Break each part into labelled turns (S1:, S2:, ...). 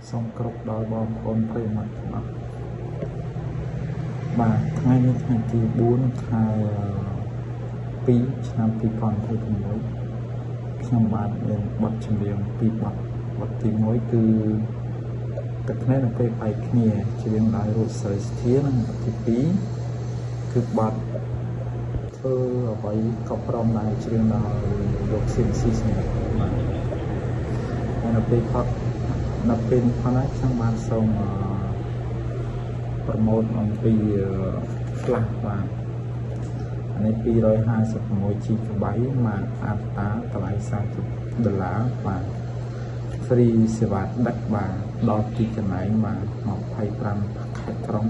S1: សូមគោរពដល់បងប្អូនប្រិយមិត្តទាំងអស់បាទថ្ងៃនេះថ្ងៃទី4ខែ2ឆ្នាំ2026ខ្ញុំបាទមានបទចម្រៀងពីរបទទី1គឺទឹកភ្នែកនៅពេលបែកគ្នាច្រៀងដោយរស់ស្រីស្ធានិងបទទី2គឺបទធ្វើអ្វីក៏ព្រមដែរច្រៀងដោយលោកស៊ីនស៊ីស្នាក់បាទហើយនៅពេលផុតនេះខ្ញុំបានសូមប្រម៉ូទអំពី Flash បាទអានេះ256 GB មកអត្តាតម្លៃ$30បាទ free សេវាដឹកបាទដល់ទីកន្លែងបាទ25ខេត្តក្រុង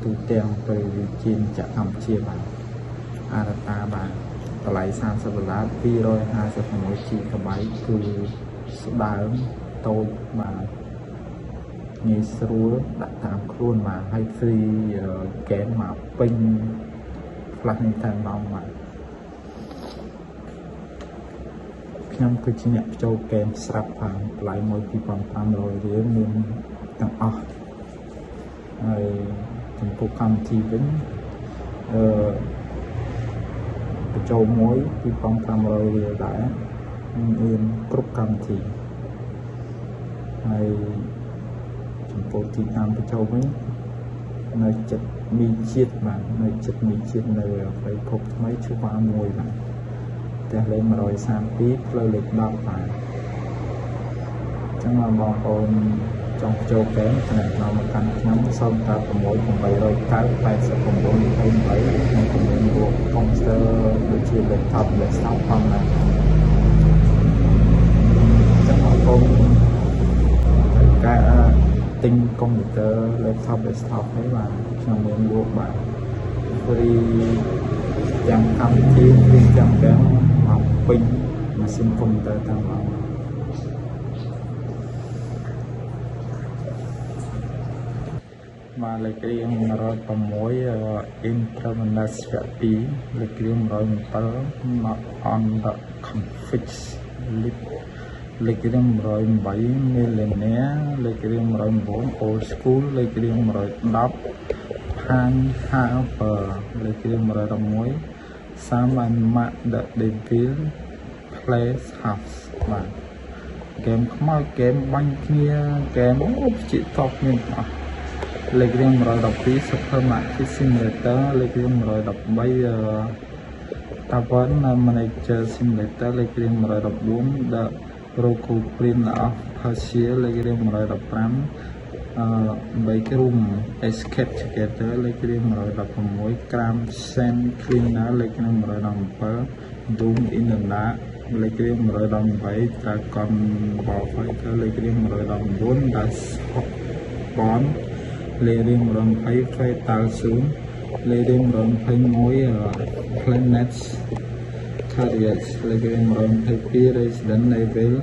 S1: ទូទាំងប្រទេសជាតិកម្ពុជាបាទអត្តាបាទតម្លៃ$30 256 GB គឺស្ដើងតូចបាទងាយស្រួលដាក់តាមខ្លួនបាទហើយ free ហ្គេមមកពេញ Flash នេះតែម្ដងបាទខ្ញុំគឺជាអ្នកបញ្ចូលហ្គេមស្រាប់បាទតម្លៃ$1500រៀលមានទាំងអស់ហើយចំពោះកម្មវិធីវិញបញ្ចូលមួយ$2500រៀលដែរមានគ្រប់កម្មវិធីហើយចំពោះទីតាំងបញ្ចូលវិញនៅចិត្តមីជាតិបាទនៅចិត្តមីជាតិនៅផ្លូវភពថ្មីឈូវ៉ា1បាទផ្ទះលេខ132ផ្លូវលេខ10បាទអញ្ចឹងបងប្អូនចង់ចូលហ្គេមថ្នាក់ក្នុងមកកាន់ខ្ញុំ086 809 89 ខ្ញុំគំនិតរក computer ដូចជា laptop desktop ផងណាអញ្ចឹងបងប្អូនការទិញកុំព្យូទ័រ laptop desktop ហ្នឹងបាទខ្ញុំមានលក់បាទ free ទាំងកម្មវិធី free ទាំងមកពេញម៉ាស៊ីនកុំព្យូទ័រទាំងអស់បាទលេខរៀង106 Intravenous វគ្គ2លេខរៀង107 Not on the config list លេខរៀង108 Millionaire លេខរៀង109 Old School លេខរៀង110 Pan Harper លេខរៀង111 Sam and Matt the Devil Plays House បាទហ្គេមខ្មោចហ្គេមបាញ់គ្នាហ្គេមជាតបមានអស់លេខរៀង112 Supermarket Simulator លេខរៀង113 Tavern Manager Simulator លេខរៀង114 The Roku Prince of Persia លេខរៀង115 Backroom Escape Together លេខរៀង116 Cram Sand Cleaner លេខរៀង117 Doom in the Dark លេខរៀង118 Dragon Ball Fighter លេខរៀង119 Dash Bond លេខរៀង120 Fatal Zone លេខរៀង121 Planets Carriers លេខរៀង122 Resident Evil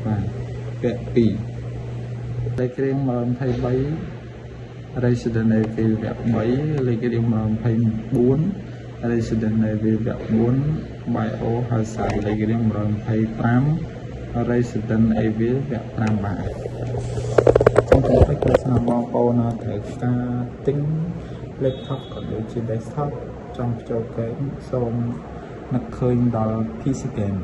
S1: បាទវគ្គ2លេខរៀង123 Resident Evil វគ្គ3លេខរៀង124 Resident Evil វគ្គ4 Biohazard លេខរៀង125 Resident Evil វគ្គ5បាទចំពោះពេលគឺស្នើបងប្អូនត្រូវការទិញ laptop ក៏ដូចជា desktop ចង់បញ្ចូលហ្គេមសូមនឹកឃើញដល់ PC Game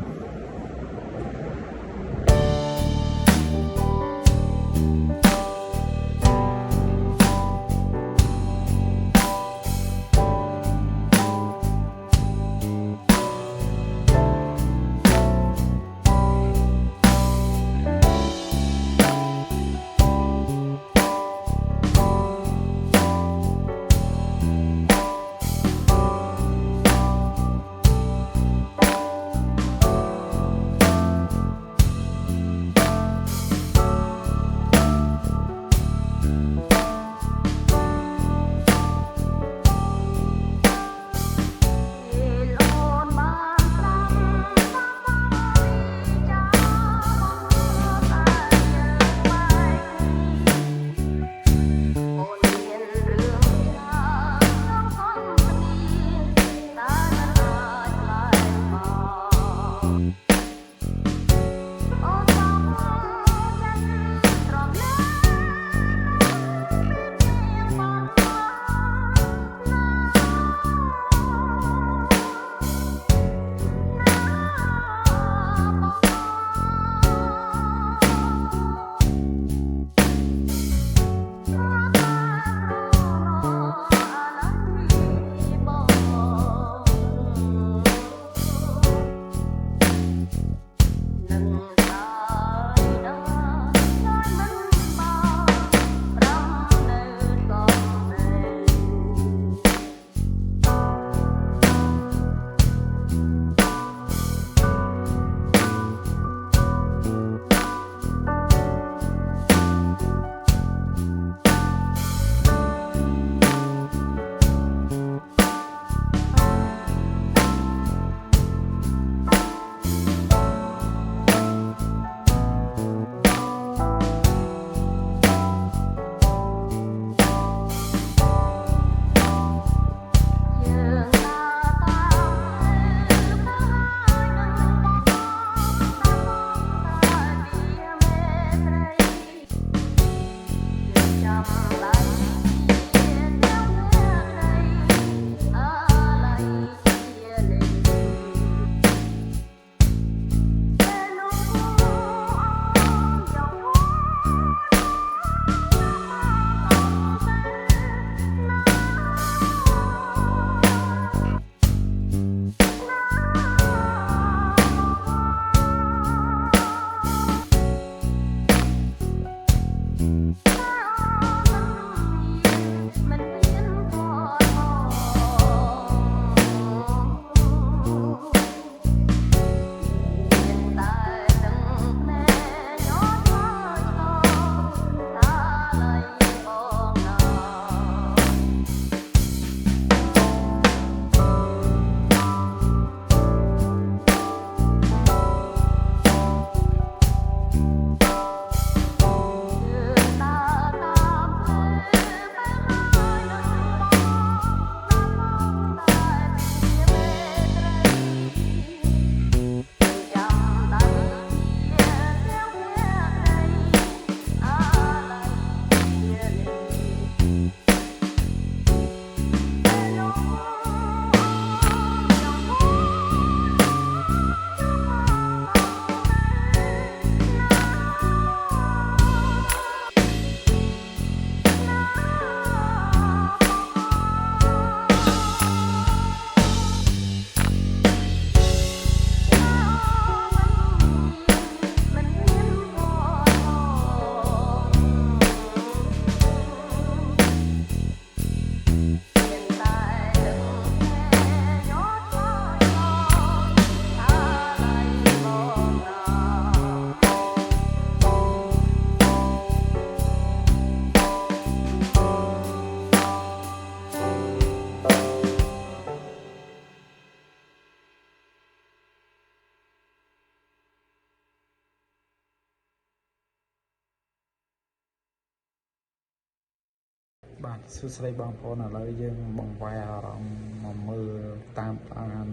S1: បាទសួស្តីបងប្អូនឥឡូវយើងបង្វែរអារម្មណ៍មកមើលតាមដាន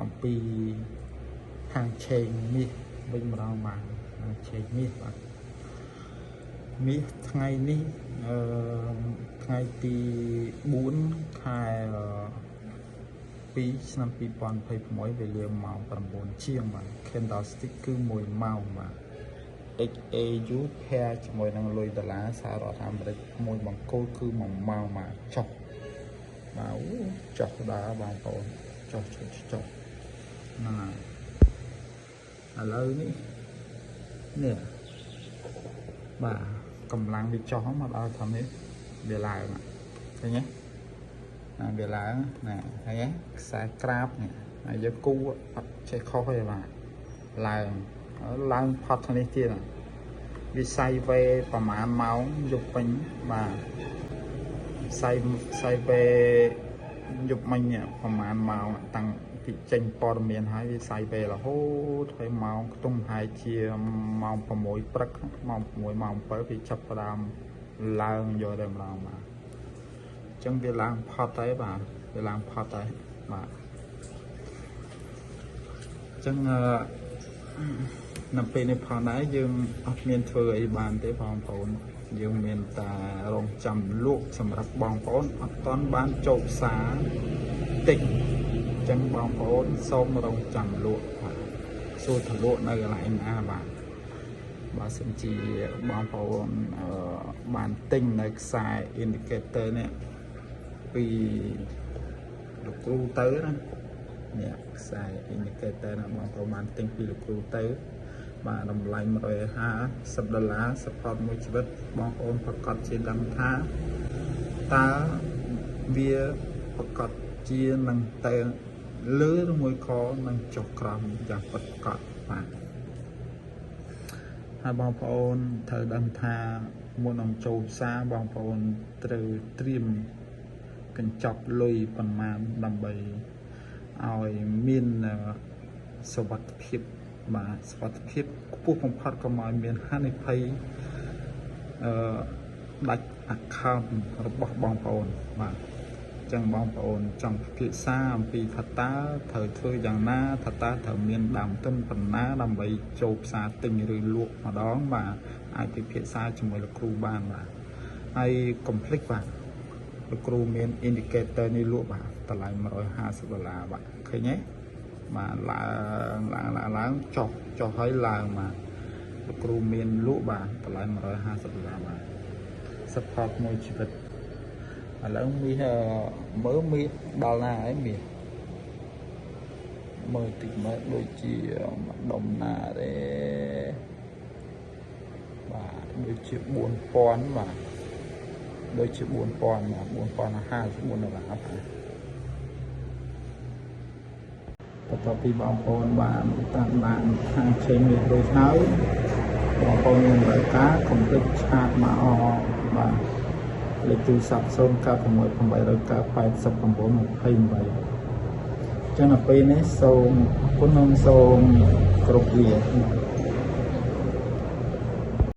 S1: អំពីខាងឆេងមាសវិញម្ដងបាទឆេងមាសបាទមាសថ្ងៃនេះថ្ងៃទី4ខែ2ឆ្នាំ2026វេលាម៉ោង9ជាងបាទ candlestick គឺ1ម៉ោងបាទ XAU pair ជាមួយនឹងលុយដុល្លារសហរដ្ឋអាមេរិកមួយបង្គោលគឺ1ម៉ោងបាទចុះបាទចុះដល់បងប្អូនចុះណាឥឡូវនេះបាទកម្លាំងវាចុះមកដល់ថានេះវាឡើងឃើញទេណាវាឡើងណាឃើញទេខ្សែក្រាបនេះហើយយើងគូអត់ចេះខុសទេបាទឡើងផុតនេះទៀតវាសៃវេប្រហែលម៉ោងយប់ពេញបាទសៃវេយប់មិញប្រហែលម៉ោងតាំងពីចេញព័ត៌មានហើយវាសៃវេរហូតហើយម៉ោងខ្ទង់ហើយជាម៉ោង6ព្រឹកម៉ោង6ម៉ោង7វាចាប់ផ្ដើមឡើងយកតែម្ដងបាទអញ្ចឹងវាឡើងផុតហើយបាទវាឡើងផុតហើយបាទអញ្ចឹងនៅពេលនេះផងដែរយើងអត់មានធ្វើអីបានទេបងប្អូនយើងមានតែរងចាំលក់សម្រាប់បងប្អូនអត់ទាន់បានចូលផ្សារតិចអញ្ចឹងបងប្អូនសូមរងចាំលក់បាទសួរទៅលក់នៅកន្លែងណាបាទបើសិនជាបងប្អូនបានទិញនៅខ្សែ indicator នេះពីលោកគ្រូទៅណានេះខ្សែ indicator ណាបងប្អូនបានទិញពីលោកគ្រូទៅបាទតម្លៃ$150 support មួយជីវិតបងប្អូនប្រកាសជាដឹងថាតើវាប្រកាសជានឹងទៅលើឬមួយក៏នឹងចុះក្រោមយ៉ាងពិតប្រាកដបាទហើយបងប្អូនត្រូវដឹងថាមុននឹងចូលផ្សារបងប្អូនត្រូវត្រៀមកញ្ចប់លុយប៉ុន្មានដើម្បីឲ្យមានសុវត្ថិភាពបាទសុវត្ថិភាពខ្ពស់បំផុតកុំឲ្យមានហានិភ័យដាច់ account របស់បងប្អូនបាទ ចឹងបងប្អូនចង់ពិភាក្សាអំពីថាតើត្រូវធ្វើយ៉ាងណាថាតើត្រូវមានដើមទុនប៉ុណ្ណាដើម្បីចូលផ្សារទិញឬលក់ម្ដងបាទអាចពិភាក្សាជាមួយលោកគ្រូបានបាទហើយកុំភ្លេចបាទលោកគ្រូមាន indicator នេះលក់បាទតម្លៃ$150បាទឃើញទេបាទឡើងចុះហើយឡើងបាទលោកគ្រូមានលក់បាទតម្លៃ$150បាទ support មួយជីវិតឥឡូវមីមើលមីដល់ណាហើយមីមើលតិចមើលដូចជាម្ដុំណាទេបាទដូចជា4000បាទដូចជា4000បាទ4054ដុល្លារបាទបន្ទាប់ពីបងប្អូនបានតាមដានខាងជើងនេះរួចហើយបងប្អូនមានរកការកុំភ្លេចឆាតមកបាទលេខទូរស័ព្ទ096 889 89 28ចឹងដល់ពេលនេះសូមអរគុណនិងសូមគោរពលា